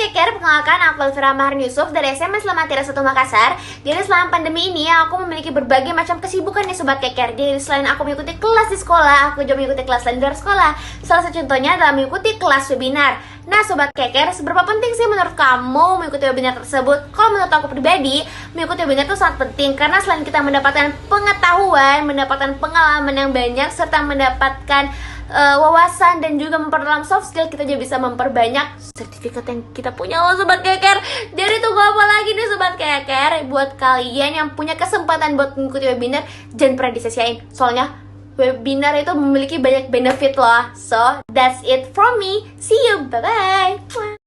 Keker, perkenalkan aku Elvira Maharni Yusuf dari SMA Islam Atira 1 Makassar. Jadi selama pandemi ini aku memiliki berbagai macam kesibukan nih Sobat Keker. Jadi selain aku mengikuti kelas di sekolah, aku juga mengikuti kelas lain di luar sekolah. Salah satu contohnya adalah mengikuti kelas webinar. Nah Sobat Keker, seberapa penting sih menurut kamu mengikuti webinar tersebut? Kalau menurut aku pribadi, mengikuti webinar itu sangat penting. Karena selain kita mendapatkan pengetahuan, mendapatkan pengalaman yang banyak, serta mendapatkan wawasan dan juga memperdalam soft skill, kita juga bisa memperbanyak sertifikat yang kita punya loh Sobat Keker. Jadi tunggu apa lagi nih Sobat Keker? Buat kalian yang punya kesempatan buat mengikuti webinar, jangan pernah disia-siain. Soalnya webinar itu memiliki banyak benefit loh. So that's it from me. See you, bye bye.